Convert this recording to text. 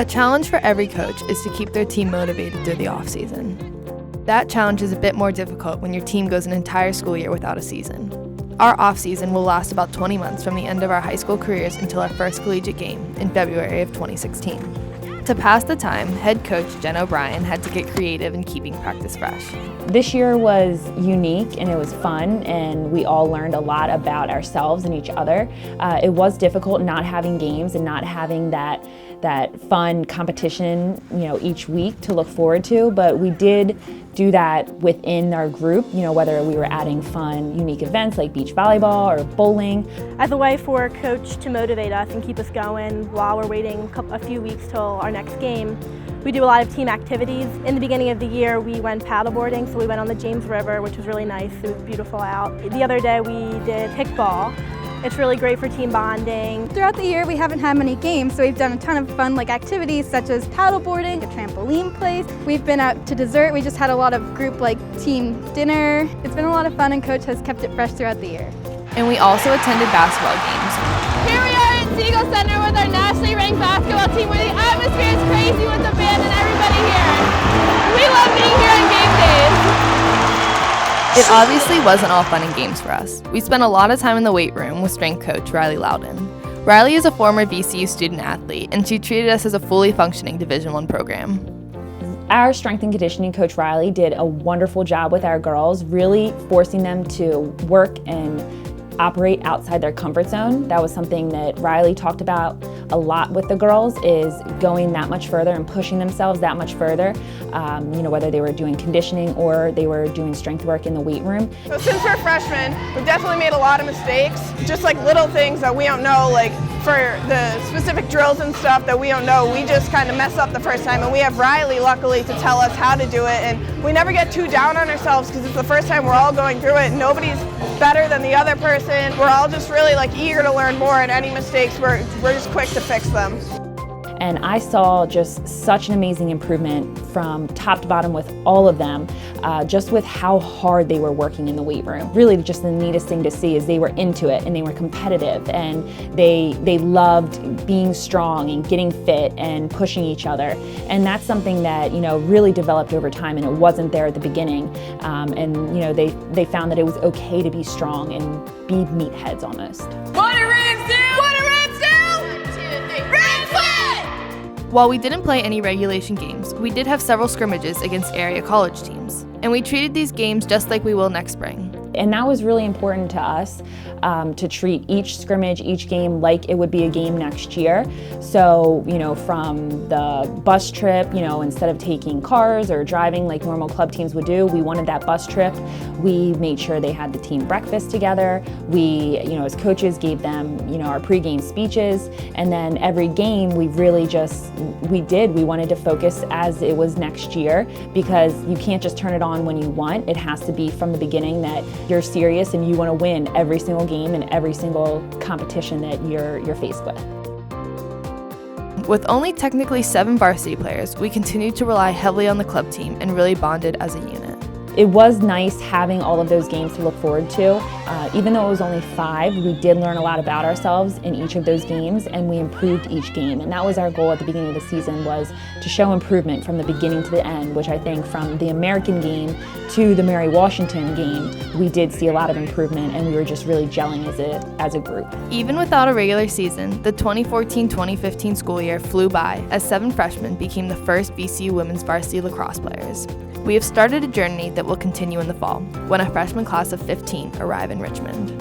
A challenge for every coach is to keep their team motivated through the off-season. That challenge is a bit more difficult when your team goes an entire school year without a season. Our off-season will last about 20 months from the end of our high school careers until our first collegiate game in February of 2016. To pass the time, head coach Jen O'Brien had to get creative in keeping practice fresh. This year was unique and it was fun, and we all learned a lot about ourselves and each other. It was difficult not having games and not having that fun competition, each week to look forward to, but we did do that within our group, whether we were adding fun, unique events like beach volleyball or bowling. As a way for a coach to motivate us and keep us going while we're waiting a few weeks till our next game, we do a lot of team activities. In the beginning of the year, we went paddleboarding, so we went on the James River, which was really nice. It was beautiful out. The other day, we did kickball. It's really great for team bonding. Throughout the year, we haven't had many games, so we've done a ton of fun activities such as paddleboarding, a trampoline place. We've been out to dessert. We just had a lot of group team dinner. It's been a lot of fun, and Coach has kept it fresh throughout the year. And we also attended basketball games. Here we are at Siegel Center with our nationally ranked basketball team, where the atmosphere is crazy with the band and everybody here. We love being here on game days. It obviously wasn't all fun and games for us. We spent a lot of time in the weight room with strength coach Riley Loudon. Riley is a former VCU student athlete, and she treated us as a fully functioning Division I program. Our strength and conditioning coach Riley did a wonderful job with our girls, really forcing them to work and operate outside their comfort zone. That was something that Riley talked about a lot with the girls, is going that much further and pushing themselves that much further, whether they were doing conditioning or they were doing strength work in the weight room. So since we're freshmen, we've definitely made a lot of mistakes, just little things that we don't know, for the specific drills and stuff that we don't know, we just kind of mess up the first time, and we have Riley, luckily, to tell us how to do it, and we never get too down on ourselves because it's the first time we're all going through it. Nobody's better than the other person. We're all just really eager to learn more, and any mistakes, we're just quick to fix them. And I saw just such an amazing improvement from top to bottom with all of them, just with how hard they were working in the weight room. Really just the neatest thing to see is they were into it and they were competitive, and they loved being strong and getting fit and pushing each other. And that's something that, really developed over time, and it wasn't there at the beginning. They found that it was okay to be strong and be meatheads almost. What do Rams do? What do Rams do? 1, 2, 3. Rams win! While we didn't play any regulation games, we did have several scrimmages against area college teams, and we treated these games just like we will next spring. And that was really important to us, to treat each scrimmage, each game like it would be a game next year. So, from the bus trip, instead of taking cars or driving like normal club teams would do, we wanted that bus trip. We made sure they had the team breakfast together. We, as coaches, gave them, our pregame speeches. And then every game, we really we wanted to focus as it was next year, because you can't just turn it on when you want. It has to be from the beginning that you're serious and you want to win every single game and every single competition that you're faced with. With only technically 7 varsity players, we continued to rely heavily on the club team and really bonded as a unit. It was nice having all of those games to look forward to. Even though it was only 5, we did learn a lot about ourselves in each of those games, and we improved each game. And that was our goal at the beginning of the season, was to show improvement from the beginning to the end, which I think from the American game to the Mary Washington game, we did see a lot of improvement, and we were just really gelling as a group. Even without a regular season, the 2014-2015 school year flew by as 7 freshmen became the first VCU women's varsity lacrosse players. We have started a journey that will continue in the fall, when a freshman class of 15 arrive in Richmond.